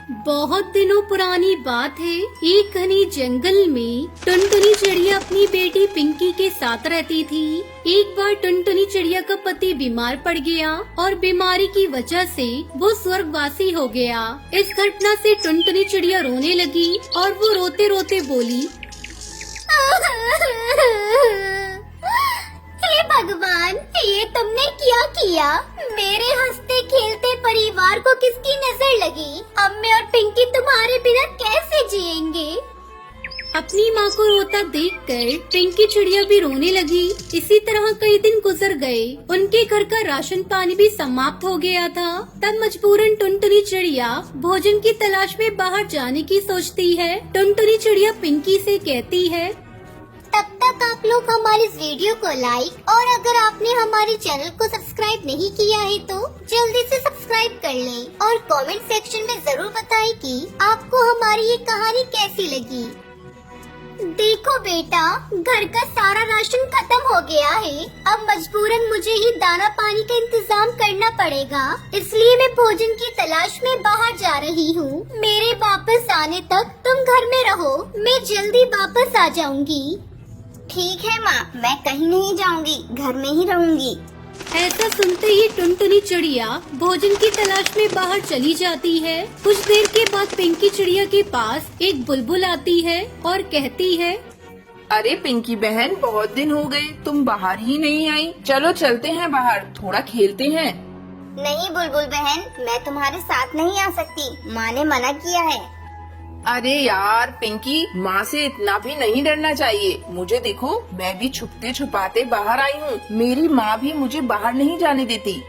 बहुत दिनों पुरानी बात है। एक घने जंगल में टुनटुनी चिड़िया अपनी बेटी पिंकी के साथ रहती थी। एक बार टुनटुनी चिड़िया का पति बीमार पड़ गया और बीमारी की वजह से वो स्वर्गवासी हो गया। इस घटना से टुनटुनी चिड़िया रोने लगी और वो रोते रोते बोली, हे भगवान, ये तुमने क्या किया? मेरे हंसते खेलते परिवार को किसकी नजर लगी? अब मैं और पिंकी तुम्हारे बिना कैसे जिएंगे? अपनी माँ को रोता देखकर पिंकी चिड़िया भी रोने लगी। इसी तरह कई दिन गुजर गए। उनके घर का राशन पानी भी समाप्त हो गया था। तब मजबूरन टुनटुनी चिड़िया भोजन की तलाश में बाहर जाने की सोचती है। टुनटुनी चिड़िया पिंकी से कहती है, तब तक आप लोग हमारे इस वीडियो को लाइक और अगर आपने हमारे चैनल को सब्सक्राइब नहीं किया है तो जल्दी से सब्सक्राइब कर लें और कमेंट सेक्शन में जरूर बताएं कि आपको हमारी ये कहानी कैसी लगी। देखो बेटा, घर का सारा राशन खत्म हो गया है। अब मजबूरन मुझे ही दाना पानी का इंतजाम करना पड़ेगा, इसलिए मैं भोजन की तलाश में बाहर जा रही हूँ। मेरे वापस आने तक तुम घर में रहो, मैं जल्दी वापस आ जाऊंगी। ठीक है माँ, मैं कहीं नहीं जाऊंगी, घर में ही रहूंगी। ऐसा सुनते ही टुनटुनी चिड़िया भोजन की तलाश में बाहर चली जाती है। कुछ देर के बाद पिंकी चिड़िया के पास एक बुलबुल आती है और कहती है, अरे पिंकी बहन, बहुत दिन हो गए, तुम बाहर ही नहीं आई। चलो चलते हैं बाहर, थोड़ा खेलते हैं। नहीं बुलबुल बहन, मैं तुम्हारे साथ नहीं आ सकती, माँ ने मना किया है। अरे यार पिंकी, माँ से इतना भी नहीं डरना चाहिए। मुझे देखो, मैं भी छुपते छुपाते बाहर आई हूँ। मेरी माँ भी मुझे बाहर नहीं जाने देती।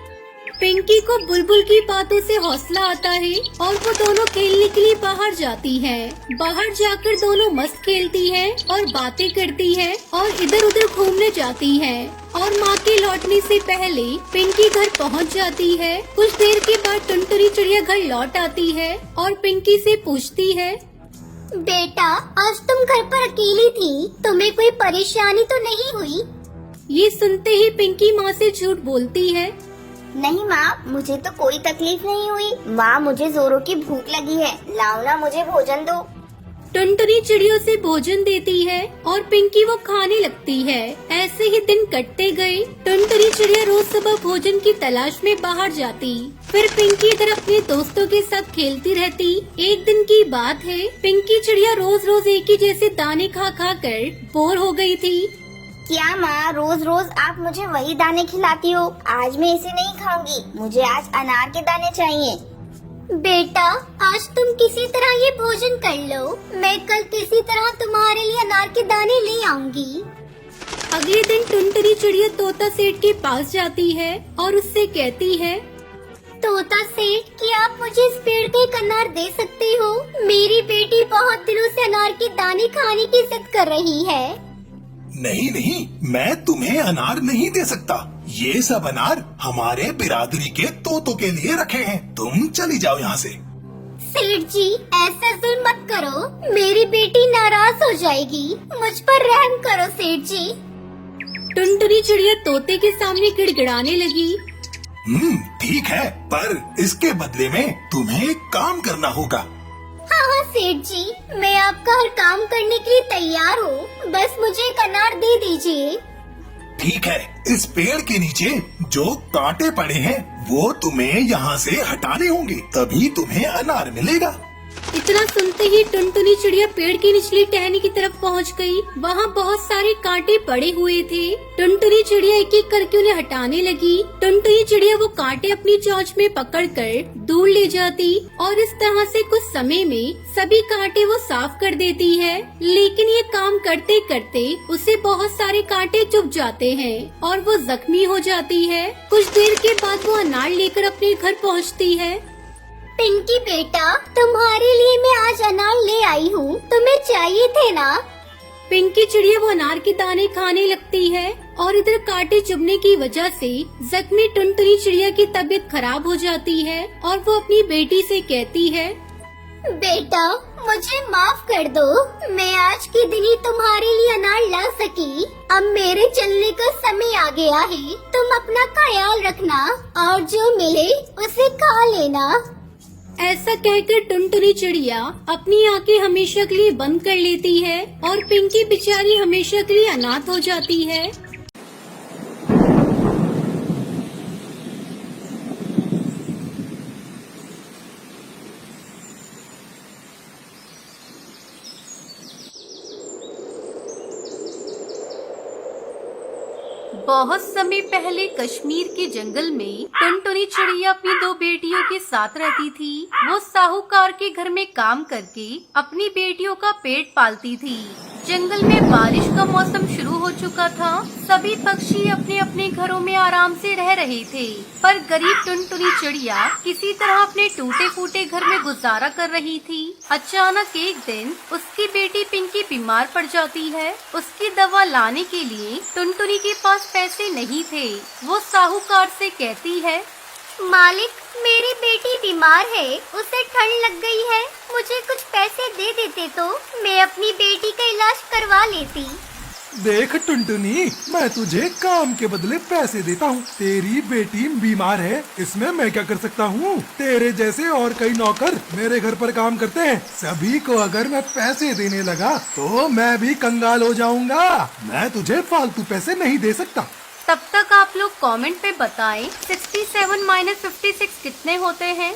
पिंकी को बुलबुल की बातों से हौसला आता है और वो दोनों खेलने के लिए बाहर जाती है। बाहर जाकर दोनों मस्त खेलती है और बातें करती है और इधर उधर घूमने जाती है और माँ के लौटने से पहले पिंकी घर पहुँच जाती है। कुछ देर के बाद टुनटुनी चिड़िया घर लौट आती है और पिंकी से पूछती है, बेटा, आज तुम घर पर अकेली थी, तुम्हें कोई परेशानी तो नहीं हुई? ये सुनते ही पिंकी माँ से झूठ बोलती है, नहीं माँ, मुझे तो कोई तकलीफ नहीं हुई। माँ, मुझे जोरों की भूख लगी है, लाओ ना मुझे भोजन दो। टुनटुनी चिड़ियों से भोजन देती है और पिंकी वो खाने लगती है। ऐसे ही दिन कटते गए। टुनटुनी चिड़िया रोज सुबह भोजन की तलाश में बाहर जाती, फिर पिंकी इधर अपने दोस्तों के साथ खेलती रहती। एक दिन की बात है, पिंकी चिड़िया रोज रोज एक ही जैसे दाने खा खा कर बोर हो गई थी। क्या माँ, रोज रोज आप मुझे वही दाने खिलाती हो? आज मैं इसे नहीं खाऊंगी, मुझे आज अनार के दाने चाहिए। बेटा, आज तुम किसी तरह ये भोजन कर लो, मैं कल किसी तरह तुम्हारे लिए अनार के दाने ले आऊंगी। अगले दिन टुनटुनी चिड़िया तोता सेठ के पास जाती है और उससे कहती है, तोता सेठ, क्या आप मुझे इस पेड़ के एक अनार दे सकते हो? मेरी बेटी बहुत दिनों से अनार के दाने खाने की जिद कर रही है। नहीं नहीं, मैं तुम्हें अनार नहीं दे सकता। ये सब अनार हमारे बिरादरी के तोतों के लिए रखे हैं। तुम चली जाओ यहाँ से। सेठ जी, ऐसा जुल्म मत करो, मेरी बेटी नाराज हो जाएगी। मुझ पर रहम करो सेठ जी। टुनटुनी चिड़िया तोते के सामने गिड़गिड़ाने लगी, ठीक है, पर इसके बदले में तुम्हें एक काम करना होगा। हाँ सेठ जी, मैं आपका हर काम करने के लिए तैयार हूँ, बस मुझे एक अनार दे दीजिए। ठीक है, इस पेड़ के नीचे जो कांटे पड़े हैं वो तुम्हें यहाँ से हटाने होंगे, तभी तुम्हें अनार मिलेगा। इतना सुनते ही टुनटुनी चिड़िया पेड़ की निचली टहनी की तरफ पहुंच गई। वहाँ बहुत सारे कांटे पड़े हुए थे। टुनटुनी चिड़िया एक एक करके उन्हें हटाने लगी। टुनटुनी चिड़िया वो कांटे अपनी चोंच में पकड़कर दूर ले जाती और इस तरह से कुछ समय में सभी कांटे वो साफ कर देती है। लेकिन ये काम करते करते उसे बहुत सारे कांटे चुभ जाते हैं और वो जख्मी हो जाती है। कुछ देर के बाद वो अनार लेकर अपने घर पहुँचती है। पिंकी बेटा, तुम्हारे लिए मैं आज अनार ले आई हूँ, तुम्हें चाहिए थे ना? पिंकी चिड़िया वो अनार के दाने खाने लगती है और इधर कांटे चुभने की वजह से जख्मी टुनटुनी चिड़िया की तबीयत खराब हो जाती है और वो अपनी बेटी से कहती है, बेटा, मुझे माफ कर दो, मैं आज के दिन ही तुम्हारे लिए अनार ला सकी। अब मेरे चलने का समय आ गया है, तुम अपना ख्याल रखना और जो मिले उसे खा लेना। ऐसा कहकर टुनटुनी चिड़िया अपनी आंखें हमेशा के लिए बंद कर लेती है और पिंकी बेचारी हमेशा के लिए अनाथ हो जाती है। बहुत समय पहले कश्मीर के जंगल में टुनटुनी चिड़िया अपनी 2 बेटियों के साथ रहती थी। वो साहूकार के घर में काम करके अपनी बेटियों का पेट पालती थी। जंगल में बारिश का मौसम शुरू हो चुका था। सभी पक्षी अपने अपने घरों में आराम से रह रहे थे, पर गरीब टुनटुनी चिड़िया किसी तरह अपने टूटे फूटे घर में गुजारा कर रही थी। अचानक एक दिन उसकी बेटी पिंकी बीमार पड़ जाती है। उसकी दवा लाने के लिए टुनटुनी के पास पैसे नहीं थे। वो साहूकार से कहती है, मालिक, मेरी बेटी बीमार है, उसे ठंड लग गई है, मुझे कुछ पैसे दे देते तो मैं अपनी बेटी का इलाज करवा लेती। देख टुनटुनी, मैं तुझे काम के बदले पैसे देता हूँ। तेरी बेटी बीमार है, इसमें मैं क्या कर सकता हूँ? तेरे जैसे और कई नौकर मेरे घर पर काम करते हैं। सभी को अगर मैं पैसे देने लगा तो मैं भी कंगाल हो जाऊंगा। मैं तुझे फालतू पैसे नहीं दे सकता। तब तक आप लोग कमेंट पे बताएं 67 - 56 कितने होते हैं।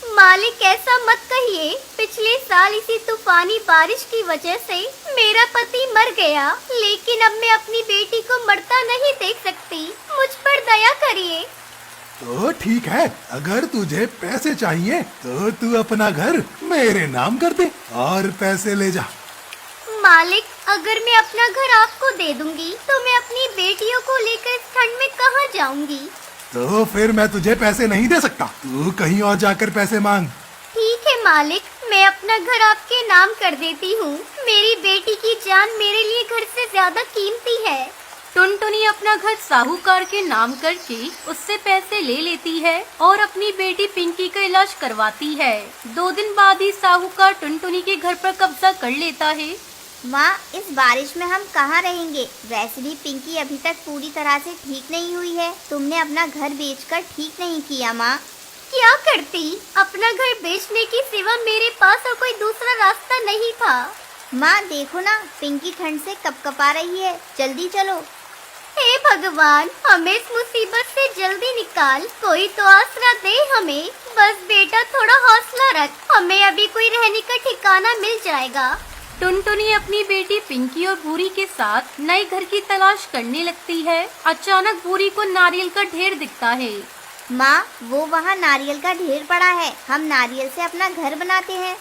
मालिक, ऐसा मत कहिए, पिछले साल इसी तूफानी बारिश की वजह से मेरा पति मर गया, लेकिन अब मैं अपनी बेटी को मरता नहीं देख सकती। मुझ पर दया करिए। तो ठीक है, अगर तुझे पैसे चाहिए तो तू अपना घर मेरे नाम कर दे और पैसे ले जा। मालिक, अगर मैं अपना घर आपको दे दूंगी तो मैं अपनी बेटियों को लेकर इस ठंड में कहाँ जाऊंगी? तो फिर मैं तुझे पैसे नहीं दे सकता। तू कहीं और जाकर पैसे मांग। ठीक है मालिक, मैं अपना घर आपके नाम कर देती हूँ। मेरी बेटी की जान मेरे लिए घर से ज्यादा कीमती है। टुनटुनी अपना घर साहूकार के नाम करके उससे पैसे ले लेती है और अपनी बेटी पिंकी का इलाज करवाती है। 2 दिन बाद ही साहूकार टुनटुनी के घर पर कब्जा कर लेता है। माँ, इस बारिश में हम कहाँ रहेंगे? वैसे भी पिंकी अभी तक पूरी तरह से ठीक नहीं हुई है। तुमने अपना घर बेचकर ठीक नहीं किया माँ। क्या करती? अपना घर बेचने की सिवा मेरे पास और कोई दूसरा रास्ता नहीं था। माँ देखो ना, पिंकी ठंड से कपकपा रही है। जल्दी चलो। हे भगवान, हमें इस मुसीबत से जल्दी निकाल। कोई तो आसरा दे हमें। बस बेटा, थोड़ा हौसला रख, हमें अभी कोई रहने का ठिकाना मिल जाएगा। टुनटुनी अपनी बेटी पिंकी और भूरी के साथ नए घर की तलाश करने लगती है। अचानक भूरी को नारियल का ढेर दिखता है। माँ, वो वहाँ नारियल का ढेर पड़ा है, हम नारियल से अपना घर बनाते हैं।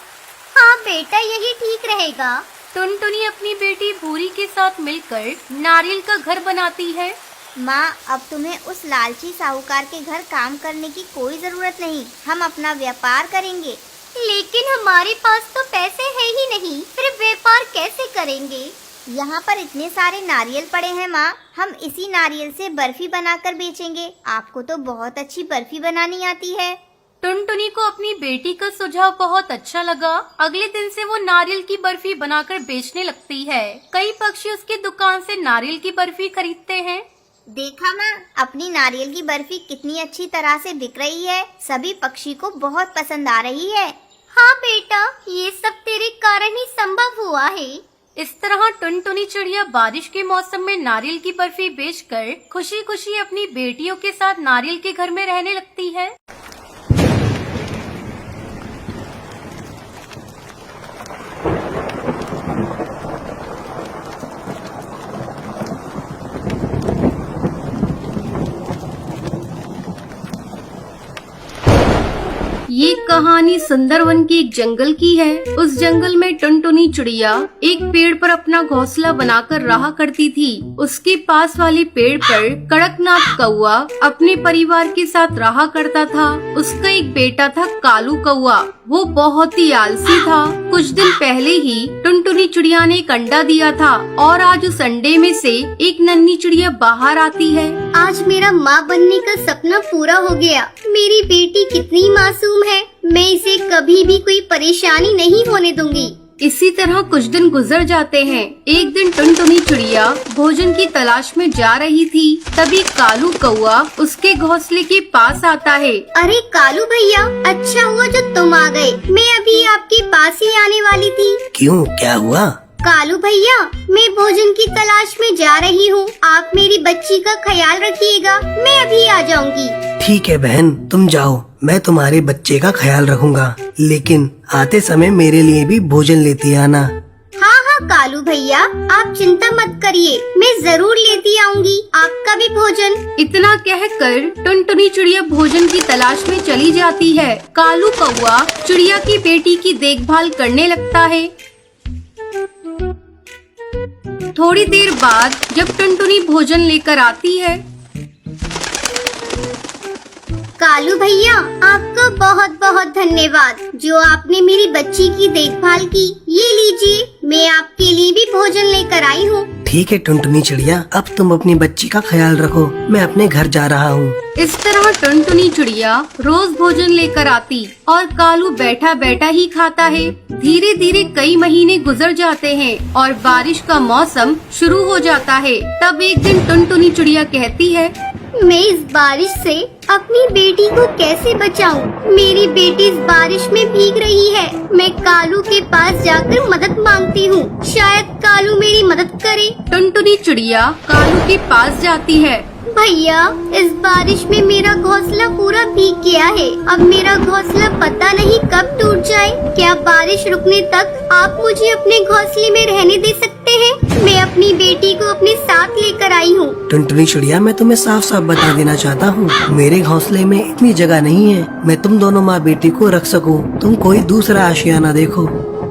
हाँ बेटा, यही ठीक रहेगा। टुनटुनी अपनी बेटी भूरी के साथ मिलकर नारियल का घर बनाती है। माँ, अब तुम्हें उस लालची साहूकार के घर काम करने की कोई जरूरत नहीं। हम अपना व्यापार करेंगे। लेकिन हमारे पास तो पैसे है ही नहीं, फिर व्यापार कैसे करेंगे? यहाँ पर इतने सारे नारियल पड़े हैं माँ, हम इसी नारियल से बर्फी बनाकर बेचेंगे। आपको तो बहुत अच्छी बर्फी बनानी आती है। टुनटुनी को अपनी बेटी का सुझाव बहुत अच्छा लगा। अगले दिन से वो नारियल की बर्फी बनाकर बेचने लगती है। कई पक्षी उसकी दुकान से नारियल की बर्फी खरीदते हैं। देखा माँ, अपनी नारियल की बर्फी कितनी अच्छी तरह से बिक रही है। सभी पक्षी को बहुत पसंद आ रही है। हाँ बेटा, ये सब तेरे कारण ही संभव हुआ है। इस तरह टुनटुनी चिड़िया बारिश के मौसम में नारियल की बर्फी बेचकर खुशी खुशी अपनी बेटियों के साथ नारियल के घर में रहने लगती है। ये कहानी सुंदरवन के एक जंगल की है। उस जंगल में टुनटुनी चिड़िया एक पेड़ पर अपना घोंसला बनाकर रहा करती थी। उसके पास वाले पेड़ पर कड़कनाथ कौआ अपने परिवार के साथ रहा करता था। उसका एक बेटा था कालू कौआ। वो बहुत ही आलसी था। कुछ दिन पहले ही टुनटुनी चिड़िया ने एक अंडा दिया था और आज उस अंडे में से एक नन्ही चिड़िया बाहर आती है। आज मेरा माँ बनने का सपना पूरा हो गया। मेरी बेटी कितनी मासूम है, मैं इसे कभी भी कोई परेशानी नहीं होने दूंगी। इसी तरह कुछ दिन गुजर जाते हैं। एक दिन टुनटुनी चिड़िया भोजन की तलाश में जा रही थी। तभी कालू कौआ उसके घोंसले के पास आता है। अरे कालू भैया, अच्छा हुआ जो तुम आ गए। मैं अभी आपके पास ही आने वाली थी। क्यों, क्या हुआ? कालू भैया, मैं भोजन की तलाश में जा रही हूँ। आप मेरी बच्ची का ख्याल रखिएगा, मैं अभी आ जाऊंगी। ठीक है बहन, तुम जाओ, मैं तुम्हारे बच्चे का ख्याल रखूंगा, लेकिन आते समय मेरे लिए भी भोजन लेती आना। हाँ हाँ कालू भैया, आप चिंता मत करिए, मैं जरूर लेती आऊंगी आपका भी भोजन। इतना कहकर टुनटुनी चिड़िया भोजन की तलाश में चली जाती है। कालू कौआ चिड़िया की बेटी की देखभाल करने लगता है। थोड़ी देर बाद जब टुनटुनी भोजन लेकर आती है। कालू भैया, आपका बहुत बहुत धन्यवाद जो आपने मेरी बच्ची की देखभाल की। ये लीजिए, मैं आपके लिए भी भोजन लेकर आई हूँ। ठीक है टुनटुनी चिड़िया, अब तुम अपनी बच्ची का ख्याल रखो, मैं अपने घर जा रहा हूँ। इस तरह टुनटुनी चिड़िया रोज भोजन लेकर आती और कालू बैठा बैठा ही खाता है। धीरे धीरे कई महीने गुजर जाते हैं और बारिश का मौसम शुरू हो जाता है। तब एक दिन टुनटुनी चिड़िया कहती है, मैं इस बारिश से अपनी बेटी को कैसे बचाऊं? मेरी बेटी इस बारिश में भीग रही है। मैं कालू के पास जाकर मदद मांगती हूँ, शायद कालू मेरी मदद करे। टुनटुनी चिड़िया कालू के पास जाती है। भैया, इस बारिश में मेरा घोंसला पूरा भीग गया है। अब मेरा घोंसला पता नहीं कब टूट जाए। क्या बारिश रुकने तक आप मुझे अपने घोंसले में रहने दे सकते हैं? मैं अपनी बेटी को अपने साथ लेकर आई हूँ। टुनटुनी चिड़िया, मैं तुम्हें साफ साफ बता देना चाहता हूँ, मेरे घोंसले में इतनी जगह नहीं है मैं तुम दोनों माँ बेटी को रख सकूँ। तुम कोई दूसरा आशियाना देखो।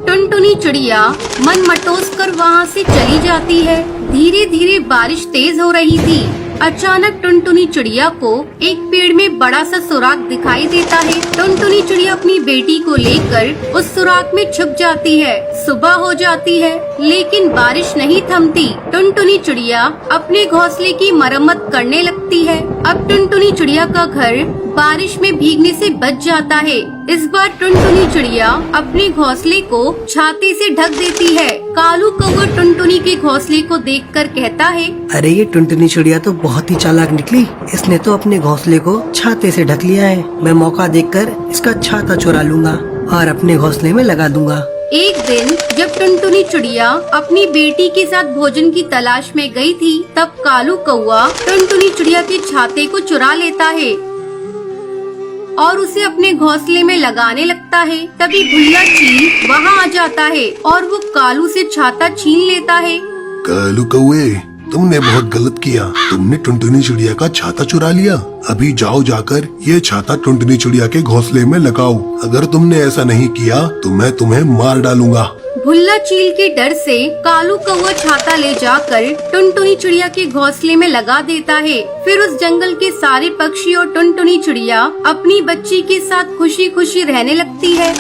टुनटुनी चिड़िया मन मटोस कर वहाँ से चली जाती है। धीरे धीरे बारिश तेज हो रही थी। अचानक टुनटुनी चिड़िया को एक पेड़ में बड़ा सा सुराख दिखाई देता है। टुनटुनी चिड़िया अपनी बेटी को लेकर उस सुराख में छुप जाती है। सुबह हो जाती है लेकिन बारिश नहीं थमती। टुनटुनी चिड़िया अपने घोंसले की मरम्मत करने लगती है। अब टुनटुनी चिड़िया का घर बारिश में भीगने से बच जाता है। इस बार टुनटुनी चिड़िया अपने घोंसले को छाते से ढक देती है। कालू कौवा टुनटुनी के घोंसले को देखकर कहता है, अरे ये टुनटुनी चिड़िया तो बहुत ही चालाक निकली, इसने तो अपने घोंसले को छाते से ढक लिया है। मैं मौका देखकर इसका छाता चुरा लूंगा और अपने घोंसले में लगा दूंगा। एक दिन जब टुनटुनी चिड़िया अपनी बेटी के साथ भोजन की तलाश में गई थी, तब कालू कौवा टुनटुनी चिड़िया के छाते को चुरा लेता है और उसे अपने घोंसले में लगाने लगता है। तभी भुल्ला चील वहाँ आ जाता है और वो कालू से छाता छीन लेता है। कालू कौवे, तुमने बहुत गलत किया। तुमने टुनटुनी चिड़िया का छाता चुरा लिया। अभी जाओ जाकर ये छाता टुनटुनी चिड़िया के घोंसले में लगाओ। अगर तुमने ऐसा नहीं किया तो मैं तुम्हें मार डालूंगा। भुल्ला चील के डर से कालू कौवा छाता ले जाकर टुनटुनी चिड़िया के घोंसले में लगा देता है। फिर उस जंगल के सारे पक्षी और टुनटुनी चिड़िया अपनी बच्ची के साथ खुशी खुशी रहने लगती है।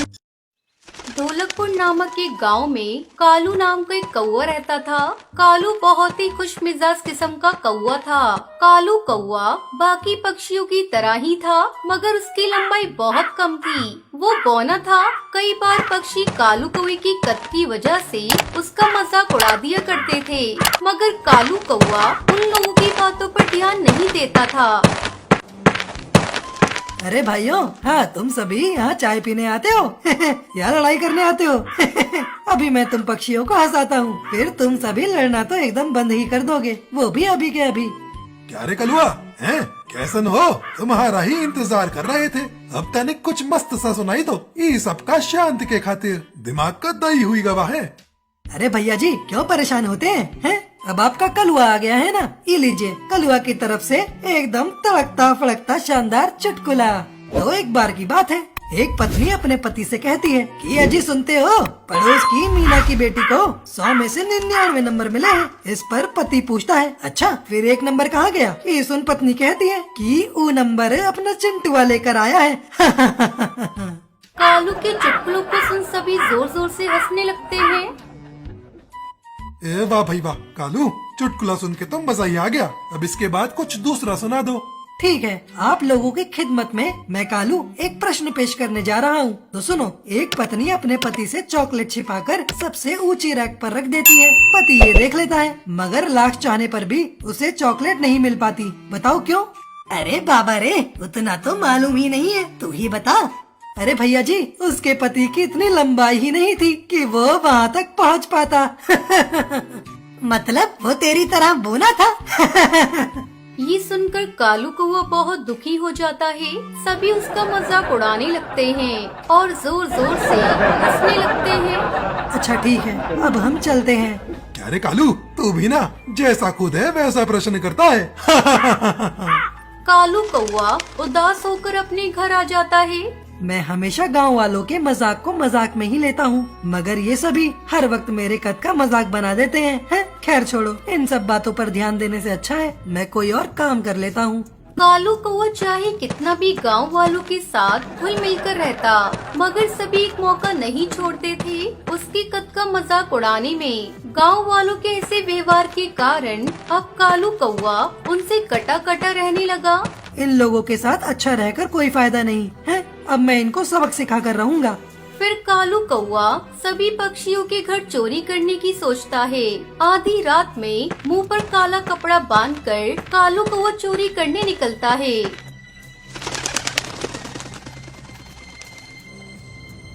ढोलकपुर नामक एक गांव में कालू नाम का एक कौवा रहता था। कालू बहुत ही खुश मिजाज किस्म का कौवा था। कालू कौवा बाकी पक्षियों की तरह ही था, मगर उसकी लंबाई बहुत कम थी। वो बौना था। कई बार पक्षी कालू कौवे की कद की वजह से उसका मजाक उड़ा दिया करते थे, मगर कालू कौवा उन लोगों की बातों पर ध्यान नहीं देता था। अरे भाइयों, हाँ तुम सभी यहाँ चाय पीने आते हो या लड़ाई करने आते हो अभी मैं तुम पक्षियों को हंसाता हूँ, फिर तुम सभी लड़ना तो एकदम बंद ही कर दोगे, वो भी अभी के अभी। क्या रे कलुआ, हैं? कैसन हो? तुम्हारा ही इंतजार कर रहे थे। अब तनिक कुछ मस्त सा सुनाई दो, ये सबका शांति के खातिर दिमाग का दही हुई गवाह है। अरे भैया जी, क्यों परेशान होते हैं? अब आपका कलुआ आ गया है ना, ये लीजिए कलुआ की तरफ से एकदम तड़कता फड़कता शानदार चुटकुला। तो एक बार की बात है, एक पत्नी अपने पति से कहती है कि अजी सुनते हो, पड़ोस की मीना की बेटी को 100 में से 99 नंबर मिले हैं। इस पर पति पूछता है, अच्छा फिर 1 नंबर कहाँ गया? ये सुन पत्नी कहती है कि वो नंबर अपना चिंटुआ लेकर आया है कालू के चुटकुलों को सुन सभी जोर जोर से हंसने लगते हैं। ए वाह भाई वाह, कालू चुटकुला सुन के तो मजा ही आ गया। अब इसके बाद कुछ दूसरा सुना दो। ठीक है, आप लोगों की खिदमत में मैं कालू एक प्रश्न पेश करने जा रहा हूँ। तो सुनो, एक पत्नी अपने पति से चॉकलेट छिपाकर सबसे ऊंची रैक पर रख देती है। पति ये देख लेता है, मगर लाख चाहने पर भी उसे चॉकलेट नहीं मिल पाती। बताओ क्यों? अरे बाबा रे, उतना तो मालूम ही नहीं है, तू ही बता। अरे भैया जी, उसके पति की इतनी लंबाई ही नहीं थी कि वो वहाँ तक पहुँच पाता। मतलब वो तेरी तरह बोना था। ये सुनकर कालू कौवा बहुत दुखी हो जाता है। सभी उसका मजाक उड़ाने लगते हैं और जोर जोर से हंसने लगते हैं। अच्छा ठीक है, अब हम चलते हैं। क्या रे कालू, तू भी ना जैसा खुद है वैसा प्रश्न करता है। कालू कौवा उदास होकर अपने घर आ जाता है। मैं हमेशा गांव वालों के मजाक को मजाक में ही लेता हूँ, मगर ये सभी हर वक्त मेरे कद का मजाक बना देते हैं। खैर छोड़ो, इन सब बातों पर ध्यान देने से अच्छा है मैं कोई और काम कर लेता हूँ। कालू कौवा चाहे कितना भी गांव वालों के साथ घुल मिलकर रहता, मगर सभी एक मौका नहीं छोड़ते थे उसके कद का मजाक उड़ाने में। गांव वालों के ऐसे व्यवहार के कारण अब कालू कौवा उनसे कटा कटा रहने लगा। इन लोगों के साथ अच्छा रहकर कोई फायदा नहीं है, अब मैं इनको सबक सिखा कर रहूँगा। फिर कालू कौवा सभी पक्षियों के घर चोरी करने की सोचता है। आधी रात में मुंह पर काला कपड़ा बांधकर कालू कौवा चोरी करने निकलता है।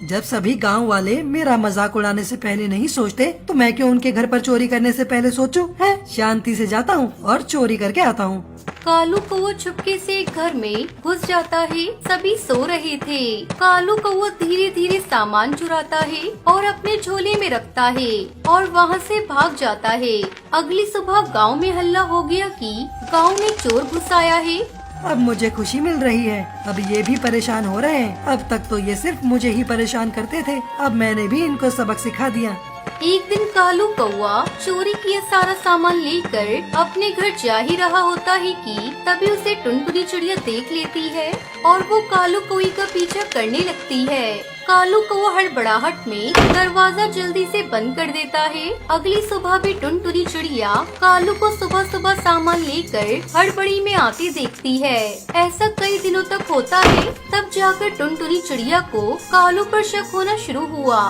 जब सभी गांव वाले मेरा मजाक उड़ाने से पहले नहीं सोचते, तो मैं क्यों उनके घर पर चोरी करने से पहले सोचूं? है, शांति से जाता हूँ और चोरी करके आता हूँ। कालू कौवा चुपके से एक घर में घुस जाता है। सभी सो रहे थे। कालू कौवा धीरे धीरे सामान चुराता है और अपने झोले में रखता है और वहाँ से भाग जाता है। अगली सुबह गांव में हल्ला हो गया कि गांव में चोर घुस आया है। अब मुझे खुशी मिल रही है, अब ये भी परेशान हो रहे हैं। अब तक तो ये सिर्फ मुझे ही परेशान करते थे, अब मैंने भी इनको सबक सिखा दिया। एक दिन कालू कौवा चोरी किया सारा सामान लेकर अपने घर जा ही रहा होता है कि तभी उसे टुनटुनी चिड़िया देख लेती है और वो कालू कौवे का पीछा करने लगती है। कालू कौवा हड़बड़ाहट में दरवाजा जल्दी से बंद कर देता है। अगली सुबह भी टुनटुनी चिड़िया कालू को सुबह सुबह सामान लेकर हड़बड़ी में आती देखती है। ऐसा कई दिनों तक होता है, तब जाकर टुनटुनी चिड़िया को कालू पर शक होना शुरू हुआ।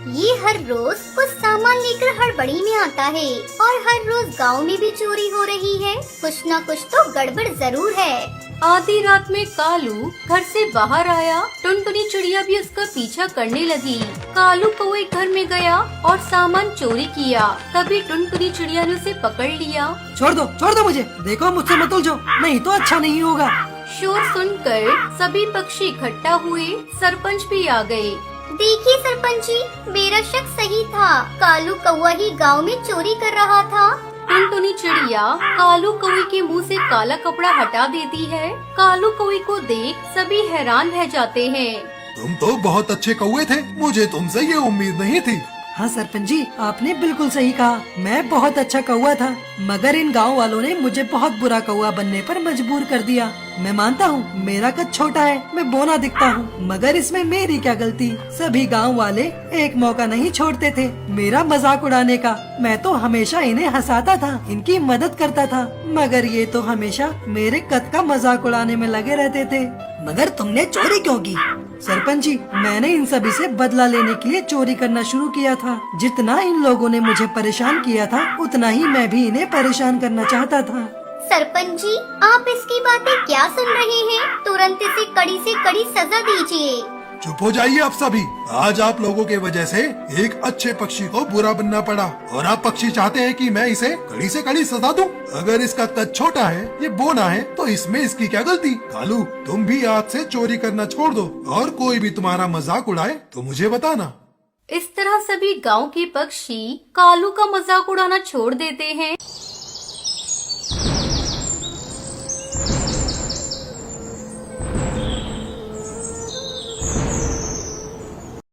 ये हर रोज कुछ सामान लेकर हड़बड़ी में आता है और हर रोज गांव में भी चोरी हो रही है। कुछ न कुछ तो गड़बड़ जरूर है। आधी रात में कालू घर से बाहर आया। टुनटुनी चिड़िया भी उसका पीछा करने लगी। कालू कौवे घर में गया और सामान चोरी किया। तभी टुनटुनी चिड़िया ने उसे पकड़ लिया। छोड़ दो मुझे, देखो मुझसे मत उलझो, नहीं तो अच्छा नहीं होगा। शोर सुनकर सभी पक्षी इकट्ठा हुए। सरपंच भी आ गए। देखिए सरपंच जी, मेरा शक सही था, कालू कौवा ही गांव में चोरी कर रहा था। टुनटुनी चिड़िया कालू कौवे के मुंह से काला कपड़ा हटा देती है। कालू कौवे को देख सभी हैरान रह जाते हैं। तुम तो बहुत अच्छे कौवे थे, मुझे तुमसे ये उम्मीद नहीं थी। हाँ सरपंच जी, आपने बिल्कुल सही कहा, मैं बहुत अच्छा कौवा था, मगर इन गांव वालों ने मुझे बहुत बुरा कौवा बनने पर मजबूर कर दिया। मैं मानता हूँ मेरा कद छोटा है, मैं बोना दिखता हूँ, मगर इसमें मेरी क्या गलती। सभी गांव वाले एक मौका नहीं छोड़ते थे मेरा मजाक उड़ाने का। मैं तो हमेशा इन्हें हंसाता था, इनकी मदद करता था, मगर ये तो हमेशा मेरे कद का मजाक उड़ाने में लगे रहते थे। मगर तुमने चोरी क्यों की? सरपंच जी, मैंने इन सभी से बदला लेने के लिए चोरी करना शुरू किया था। जितना इन लोगों ने मुझे परेशान किया था, उतना ही मैं भी इन्हें परेशान करना चाहता था। सरपंच जी, आप इसकी बातें क्या सुन रहे हैं? तुरंत इसे कड़ी से कड़ी सजा दीजिए। चुप हो जाइए आप सभी। आज आप लोगों के वजह से एक अच्छे पक्षी को बुरा बनना पड़ा और आप पक्षी चाहते हैं कि मैं इसे कड़ी से कड़ी सजा दूं। अगर इसका कद छोटा है, ये बोना है, तो इसमें इसकी क्या गलती? कालू, तुम भी आज से चोरी करना छोड़ दो और कोई भी तुम्हारा मजाक उड़ाए तो मुझे बताना। इस तरह सभी गांव के पक्षी कालू का मजाक उड़ाना छोड़ देते हैं।